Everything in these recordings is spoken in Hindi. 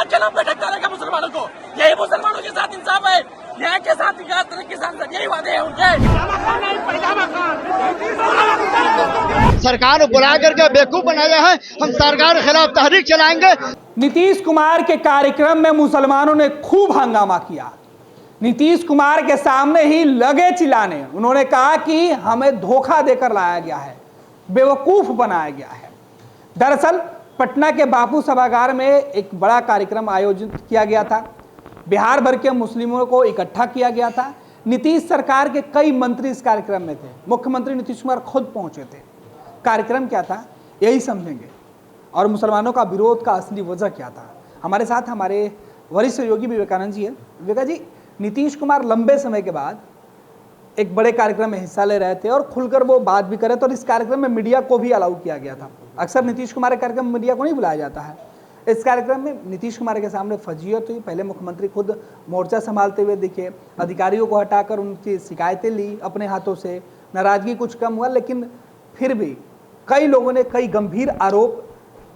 के नाम पे धक्का देगा मुसलमानों को। यही मुसलमानों के साथ इंसाफ है, न्याय के साथ तरक्की के साथ यही वादे हैं उनके। सरकार बुला करके बेवकूफ बनाया है, हम सरकार के खिलाफ तहरीक चलाएंगे। नीतीश कुमार के कार्यक्रम में मुसलमानों ने खूब हंगामा किया। नीतीश कुमार के सामने ही लगे चिल्लाने। उन्होंने कहा कि हमें धोखा देकर लाया गया है, बेवकूफ बनाया गया है। दरअसल पटना के बापू सभागार में एक बड़ा कार्यक्रम आयोजित किया गया था। बिहार भर के मुस्लिमों को इकट्ठा किया गया था। नीतीश सरकार के कई मंत्री इस कार्यक्रम में थे। मुख्यमंत्री नीतीश कुमार खुद पहुंचे थे। कार्यक्रम क्या था यही समझेंगे, और मुसलमानों का विरोध का असली वजह क्या था। हमारे साथ हमारे वरिष्ठ योगी विवेकानंद जी है। विवेका जी, नीतीश कुमार लंबे समय के बाद एक बड़े कार्यक्रम में हिस्सा ले रहे थे और खुलकर वो बात भी करे, तो इस कार्यक्रम में मीडिया को भी अलाउ किया गया था। अक्सर नीतीश कुमार के कार्यक्रम में मीडिया को नहीं बुलाया जाता है। इस कार्यक्रम में नीतीश कुमार के सामने फजीयत हुई। पहले मुख्यमंत्री खुद मोर्चा संभालते हुए दिखे, अधिकारियों को हटाकर उनकी शिकायतें ली अपने हाथों से। नाराजगी कुछ कम हुआ, लेकिन फिर भी कई लोगों ने कई गंभीर आरोप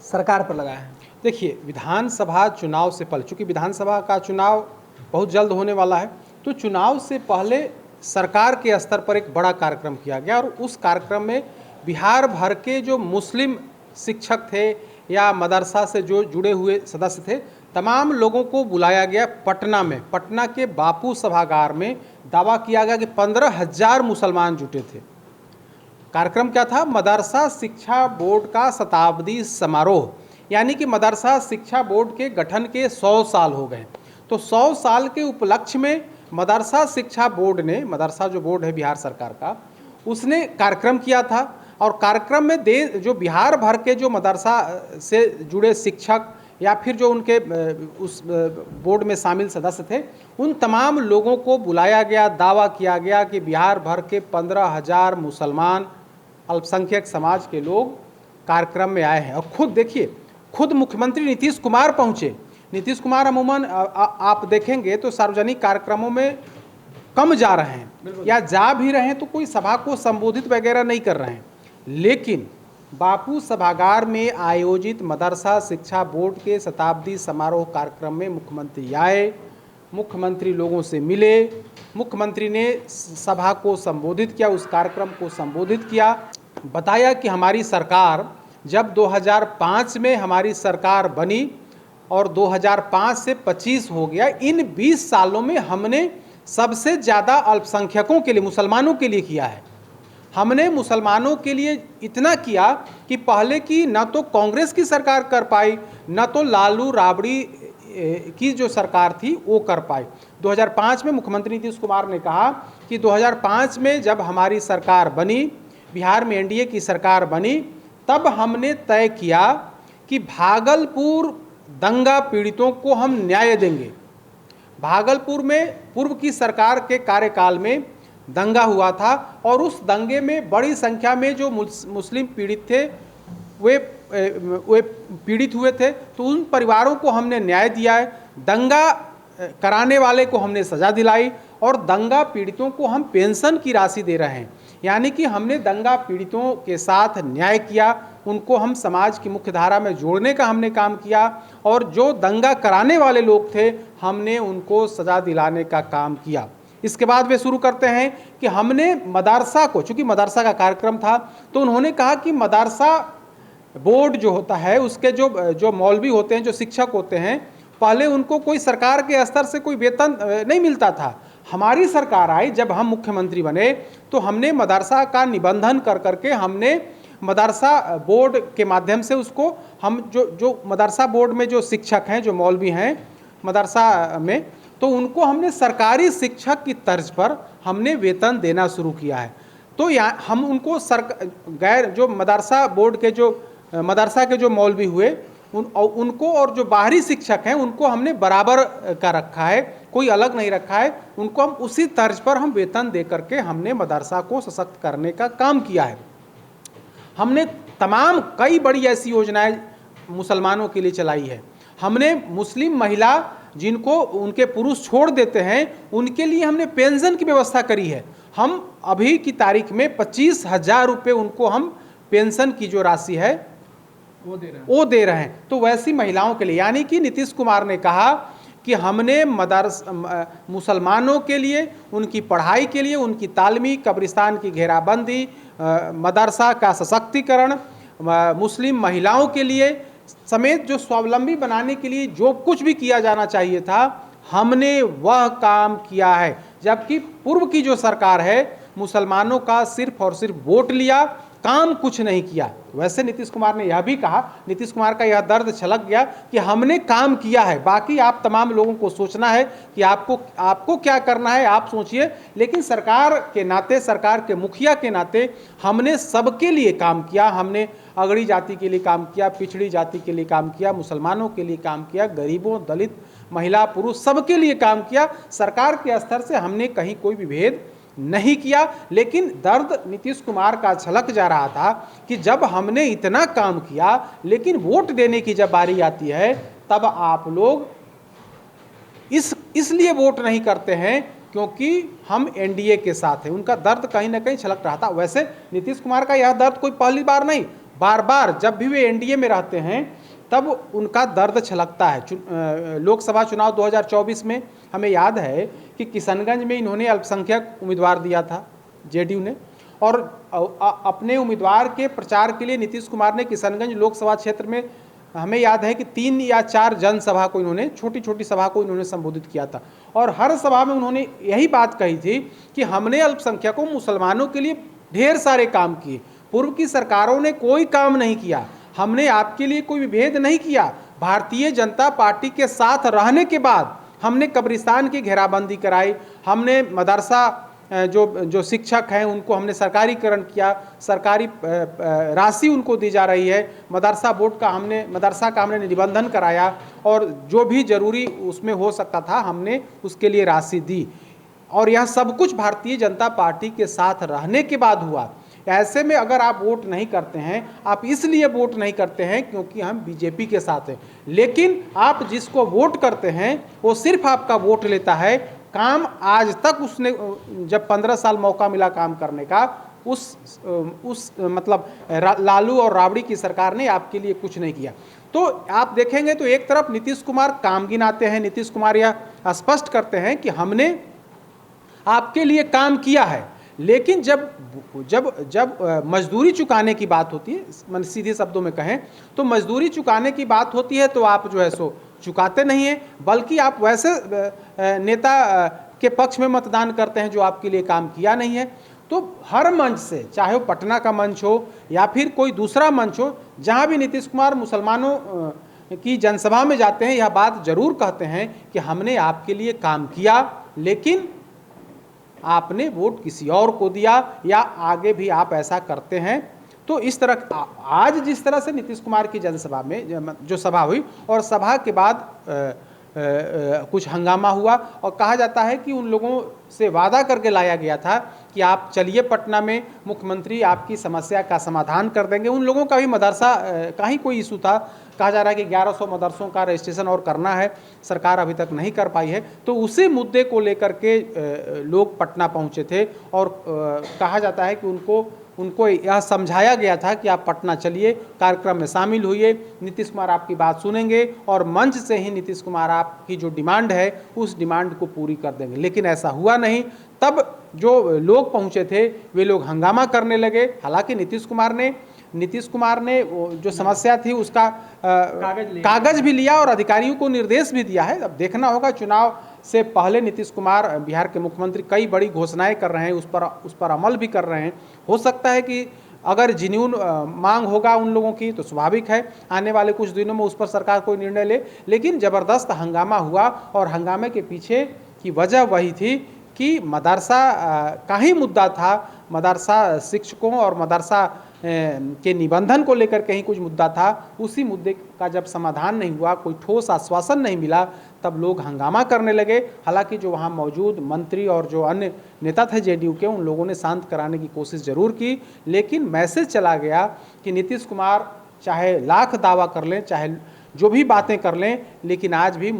सरकार पर लगाए हैं। देखिए, विधानसभा चुनाव से पहले, चूँकि विधानसभा का चुनाव बहुत जल्द होने वाला है, तो चुनाव से पहले सरकार के स्तर पर एक बड़ा कार्यक्रम किया गया और उस कार्यक्रम में बिहार भर के जो मुस्लिम शिक्षक थे या मदरसा से जो जुड़े हुए सदस्य थे, तमाम लोगों को बुलाया गया पटना में। पटना के बापू सभागार में दावा किया गया कि 15,000 मुसलमान जुटे थे। कार्यक्रम क्या था? मदरसा शिक्षा बोर्ड का शताब्दी समारोह, यानी कि मदरसा शिक्षा बोर्ड के गठन के 100 साल हो गए। तो 100 साल के उपलक्ष्य में मदरसा शिक्षा बोर्ड ने, मदरसा जो बोर्ड है बिहार सरकार का, उसने कार्यक्रम किया था। और कार्यक्रम में जो बिहार भर के जो मदरसा से जुड़े शिक्षक या फिर जो उनके उस बोर्ड में शामिल सदस्य थे, उन तमाम लोगों को बुलाया गया। दावा किया गया कि बिहार भर के 15,000 मुसलमान अल्पसंख्यक समाज के लोग कार्यक्रम में आए हैं। और खुद देखिए, खुद मुख्यमंत्री नीतीश कुमार पहुँचे। नीतीश कुमार अमूमन आप देखेंगे तो सार्वजनिक कार्यक्रमों में कम जा रहे हैं, या जा भी रहे हैं तो कोई सभा को संबोधित वगैरह नहीं कर रहे हैं। लेकिन बापू सभागार में आयोजित मदरसा शिक्षा बोर्ड के शताब्दी समारोह कार्यक्रम में मुख्यमंत्री आए, मुख्यमंत्री लोगों से मिले, मुख्यमंत्री ने सभा को संबोधित किया, उस कार्यक्रम को संबोधित किया। बताया कि हमारी सरकार, जब 2005 में हमारी सरकार बनी और 2005 से 25 हो गया, इन 20 सालों में हमने सबसे ज़्यादा अल्पसंख्यकों के लिए, मुसलमानों के लिए किया है। हमने मुसलमानों के लिए इतना किया कि पहले की न तो कांग्रेस की सरकार कर पाई, न तो लालू राबड़ी की जो सरकार थी वो कर पाई। 2005 में मुख्यमंत्री नीतीश कुमार ने कहा कि 2005 में जब हमारी सरकार बनी, बिहार में एनडीए की सरकार बनी, तब हमने तय किया कि भागलपुर दंगा पीड़ितों को हम न्याय देंगे। भागलपुर में पूर्व की सरकार के कार्यकाल में दंगा हुआ था और उस दंगे में बड़ी संख्या में जो मुस्लिम पीड़ित थे वे पीड़ित हुए थे, तो उन परिवारों को हमने न्याय दिया है। दंगा कराने वाले को हमने सज़ा दिलाई और दंगा पीड़ितों को हम पेंशन की राशि दे रहे हैं। यानी कि हमने दंगा पीड़ितों के साथ न्याय किया, उनको हम समाज की मुख्य धारा में जोड़ने का हमने काम किया, और जो दंगा कराने वाले लोग थे हमने उनको सज़ा दिलाने का काम किया। इसके बाद वे शुरू करते हैं कि हमने मदरसा को, चूँकि मदरसा का कार्यक्रम था, तो उन्होंने कहा कि मदरसा बोर्ड जो होता है उसके जो मौलवी होते हैं, जो शिक्षक होते हैं, पहले उनको कोई सरकार के स्तर से कोई वेतन नहीं मिलता था। हमारी सरकार आई, जब हम मुख्यमंत्री बने, तो हमने मदरसा का निबंधन कर करके हमने मदरसा बोर्ड के माध्यम से उसको हम जो मदरसा बोर्ड में जो शिक्षक हैं, जो मौलवी हैं मदरसा में, तो उनको हमने सरकारी शिक्षक की तर्ज पर हमने वेतन देना शुरू किया है। तो हम उनको गैर जो मदरसा बोर्ड के जो मदरसा के जो मौलवी हुए उनको और जो बाहरी शिक्षक हैं उनको हमने बराबर का रखा है, कोई अलग नहीं रखा है। उनको हम उसी तर्ज पर हम वेतन दे करके हमने मदरसा को सशक्त करने का काम किया है। हमने तमाम कई बड़ी ऐसी योजनाएं मुसलमानों के लिए चलाई है। हमने मुस्लिम महिला जिनको उनके पुरुष छोड़ देते हैं उनके लिए हमने पेंशन की व्यवस्था करी है। हम अभी की तारीख में 25,000 रुपये उनको हम पेंशन की जो राशि है वो दे रहे हैं। तो वैसी महिलाओं के लिए, यानी कि नीतीश कुमार ने कहा कि हमने मुसलमानों के लिए, उनकी पढ़ाई के लिए, उनकी तालीमी, कब्रिस्तान की घेराबंदी, मदरसा का सशक्तिकरण, मुस्लिम महिलाओं के लिए समेत जो स्वावलंबी बनाने के लिए जो कुछ भी किया जाना चाहिए था, हमने वह काम किया है। जबकि पूर्व की जो सरकार है, मुसलमानों का सिर्फ और सिर्फ वोट लिया, काम कुछ नहीं किया। वैसे नीतीश कुमार ने यह भी कहा, नीतीश कुमार का यह दर्द छलक गया कि हमने काम किया है, बाकी आप तमाम लोगों को सोचना है कि आपको क्या करना है, आप सोचिए। लेकिन सरकार के नाते, सरकार के मुखिया के नाते हमने सबके लिए काम किया। हमने अगड़ी जाति के लिए काम किया, पिछड़ी जाति के लिए काम किया, मुसलमानों के लिए काम किया, गरीबों, दलित, महिला, पुरुष सबके लिए काम किया। सरकार के स्तर से हमने कहीं कोई भी भेद नहीं किया। लेकिन दर्द नीतीश कुमार का छलक जा रहा था कि जब हमने इतना काम किया, लेकिन वोट देने की जब बारी आती है, तब आप लोग इसलिए वोट नहीं करते हैं क्योंकि हम एनडीए के साथ हैं। उनका दर्द कहीं ना कहीं छलक रहा था। वैसे नीतीश कुमार का यह दर्द कोई पहली बार नहीं, बार बार जब भी वे एनडीए में रहते हैं तब उनका दर्द छलकता है। लोकसभा चुनाव 2024 में हमें याद है कि किशनगंज में इन्होंने अल्पसंख्यक उम्मीदवार दिया था जेडीयू ने, और अपने उम्मीदवार के प्रचार के लिए नीतीश कुमार ने किशनगंज लोकसभा क्षेत्र में, हमें याद है कि 3 या 4 जनसभा को इन्होंने, छोटी छोटी सभा को इन्होंने संबोधित किया था। और हर सभा में उन्होंने यही बात कही थी कि हमने अल्पसंख्यकों, मुसलमानों के लिए ढेर सारे काम किए, पूर्व की सरकारों ने कोई काम नहीं किया, हमने आपके लिए कोई विभेद नहीं किया। भारतीय जनता पार्टी के साथ रहने के बाद हमने कब्रिस्तान की घेराबंदी कराई, हमने मदरसा जो शिक्षक हैं उनको हमने सरकारीकरण किया, सरकारी राशि उनको दी जा रही है, मदरसा का हमने निबंधन कराया, और जो भी जरूरी उसमें हो सकता था हमने उसके लिए राशि दी। और यह सब कुछ भारतीय जनता पार्टी के साथ रहने के बाद हुआ। ऐसे में अगर आप वोट नहीं करते हैं, आप इसलिए वोट नहीं करते हैं क्योंकि हम बीजेपी के साथ हैं। लेकिन आप जिसको वोट करते हैं वो सिर्फ आपका वोट लेता है, काम आज तक उसने, जब 15 साल मौका मिला काम करने का, उस मतलब लालू और राबड़ी की सरकार ने आपके लिए कुछ नहीं किया। तो आप देखेंगे तो एक तरफ नीतीश कुमार काम गिनाते हैं, नीतीश कुमार यह स्पष्ट करते हैं कि हमने आपके लिए काम किया है, लेकिन जब मजदूरी चुकाने की बात होती है, मन सीधे शब्दों में कहें तो मजदूरी चुकाने की बात होती है तो आप जो है सो चुकाते नहीं हैं, बल्कि आप वैसे नेता के पक्ष में मतदान करते हैं जो आपके लिए काम किया नहीं है। तो हर मंच से, चाहे वो पटना का मंच हो या फिर कोई दूसरा मंच हो, जहां भी नीतीश कुमार मुसलमानों की जनसभा में जाते हैं, यह बात जरूर कहते हैं कि हमने आपके लिए काम किया, लेकिन आपने वोट किसी और को दिया, या आगे भी आप ऐसा करते हैं। तो इस तरह आज जिस तरह से नीतीश कुमार की जनसभा में जो सभा हुई, और सभा के बाद कुछ हंगामा हुआ, और कहा जाता है कि उन लोगों से वादा करके लाया गया था कि आप चलिए पटना में, मुख्यमंत्री आपकी समस्या का समाधान कर देंगे। उन लोगों का भी मदरसा का ही कोई इशू था, कहा जा रहा है कि 1100 मदरसों का रजिस्ट्रेशन और करना है, सरकार अभी तक नहीं कर पाई है। तो उसी मुद्दे को लेकर के लोग पटना पहुंचे थे, और कहा जाता है कि उनको यह समझाया गया था कि आप पटना चलिए, कार्यक्रम में शामिल होइए, नीतीश कुमार आपकी बात सुनेंगे, और मंच से ही नीतीश कुमार आपकी जो डिमांड है उस डिमांड को पूरी कर देंगे। लेकिन ऐसा हुआ नहीं। तब जो लोग पहुंचे थे वे लोग हंगामा करने लगे। हालांकि नीतीश कुमार ने जो समस्या थी उसका कागज भी लिया और अधिकारियों को निर्देश भी दिया है। अब देखना होगा, चुनाव से पहले नीतीश कुमार, बिहार के मुख्यमंत्री, कई बड़ी घोषणाएं कर रहे हैं, उस पर अमल भी कर रहे हैं। हो सकता है कि अगर जिन्यून मांग होगा उन लोगों की तो स्वाभाविक है आने वाले कुछ दिनों में उस पर सरकार कोई निर्णय ले। लेकिन ज़बरदस्त हंगामा हुआ, और हंगामे के पीछे की वजह वही थी कि मदरसा का ही मुद्दा था। मदरसा शिक्षकों और मदरसा के निबंधन को लेकर कहीं कुछ मुद्दा था। उसी मुद्दे का जब समाधान नहीं हुआ, कोई ठोस आश्वासन नहीं मिला, तब लोग हंगामा करने लगे। हालांकि जो वहाँ मौजूद मंत्री और जो अन्य नेता थे जेडीयू के, उन लोगों ने शांत कराने की कोशिश जरूर की, लेकिन मैसेज चला गया कि नीतीश कुमार चाहे लाख दावा कर लें, चाहे जो भी बातें कर लें, लेकिन आज भी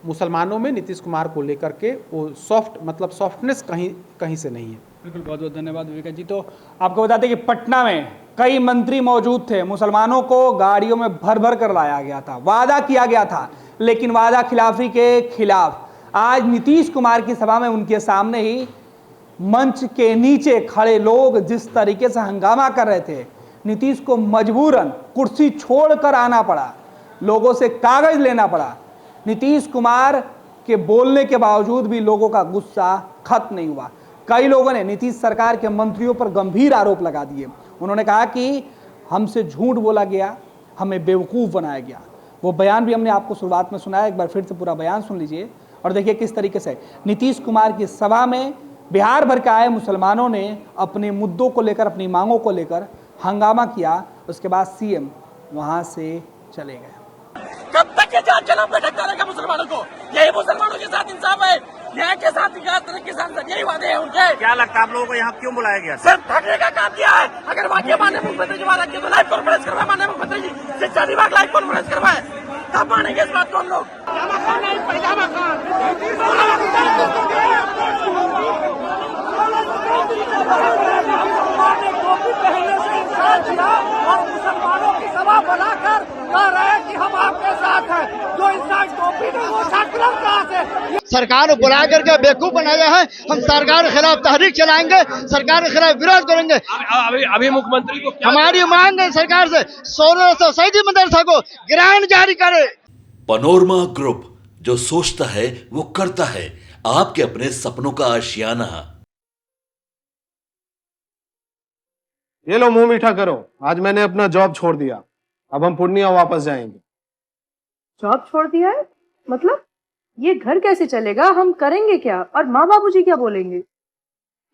मुसलमानों में नीतीश कुमार को लेकर के वो सॉफ्टनेस कहीं से नहीं है। बिल्कुल, बहुत बहुत धन्यवाद विवेक जी। तो आपको बताते हैं कि पटना में कई मंत्री मौजूद थे। मुसलमानों को गाड़ियों में भर भर कर लाया गया था, वादा किया गया था, लेकिन वादा खिलाफी के खिलाफ आज नीतीश कुमार की सभा में उनके सामने ही मंच के नीचे खड़े लोग जिस तरीके से हंगामा कर रहे थे, नीतीश को मजबूरन कुर्सी छोड़कर आना पड़ा, लोगों से कागज लेना पड़ा। नीतीश कुमार के बोलने के बावजूद भी लोगों का गुस्सा खत्म नहीं हुआ। कई लोगों ने नीतीश सरकार के मंत्रियों पर गंभीर आरोप लगा दिए। उन्होंने कहा कि हमसे झूठ बोला गया, हमें बेवकूफ़ बनाया गया। वो बयान भी हमने आपको शुरुआत में सुनाया, एक बार फिर से पूरा बयान सुन लीजिए और देखिए किस तरीके से नीतीश कुमार की सभा में बिहार भर के आए मुसलमानों ने अपने मुद्दों को लेकर, अपनी मांगों को लेकर हंगामा किया। उसके बाद सीएम वहां से चले गए। कब तक ये जांच के नाम पे धक्का देगा मुसलमानों को? यही मुसलमानों के साथ इंसाफ है, न्याय के साथ किसान से यही वादे हैं उनके। क्या लगता है आप लोगों को यहाँ क्यों बुलाया गया? सिर्फ ठगने का काम किया है। अगर वाकई माननीय मुख्यमंत्री जी वादा किया तो लाइव कॉन्फ्रेंस करवाए, माननीय मुख्यमंत्री जी शिक्षा विभाग लाइव कॉन्फ्रेंस करवाए, तब मानेंगे इस बात को हम लोग। और मुसलमानों की सभा बनाकर कह रहे हैं कि हम आपके साथ हैं। जो इंसान टोपी में वो छात्र कहाँ से? सरकार को बुला करके बेवकूफ बनाया है। हम सरकार के खिलाफ तहरीक चलाएंगे, सरकार के खिलाफ विरोध करेंगे। अभी मुख्यमंत्री को हमारी मांग है सरकार से 1600 मदरसा को ग्रांट जारी करे। पैनोरमा ग्रुप, जो सोचता है वो करता है। आपके अपने सपनों का आशियाना। ये लो मुंह मीठा करो, आज मैंने अपना जॉब छोड़ दिया, अब हम पूर्णिया वापस जाएंगे। जॉब छोड़ दिया है? मतलब ये घर कैसे चलेगा? हम करेंगे क्या? और माँ बाबूजी क्या बोलेंगे?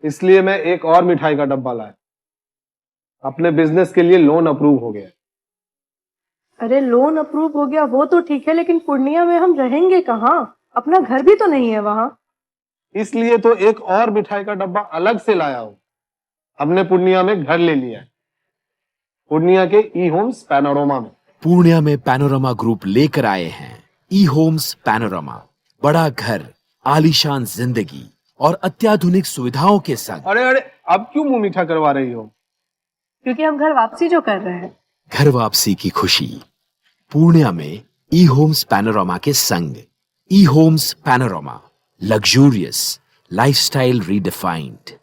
इसलिए मैं एक और मिठाई का डब्बा लाया। अपने बिजनेस के लिए लोन अप्रूव हो गया। अरे लोन अप्रूव हो गया वो तो ठीक है, लेकिन पूर्णिया में हम रहेंगे कहाँ? अपना घर भी तो नहीं है वहाँ। इसलिए तो एक और मिठाई का डब्बा अलग से लाया हूं। हमने पूर्णिया में घर ले लिया है, पूर्णिया के ई होम्स पैनोरमा में। पूर्णिया में पैनोरमा ग्रुप लेकर आए हैं ई होम्स पैनोरमा। बड़ा घर, आलीशान जिंदगी और अत्याधुनिक सुविधाओं के संग। अरे अब क्यों मुंह मीठा करवा रही हो? क्योंकि हम घर वापसी जो कर रहे हैं। घर वापसी की खुशी पूर्णिया में ई होम्स पैनोरमा के संग। E homes panorama, luxurious lifestyle redefined.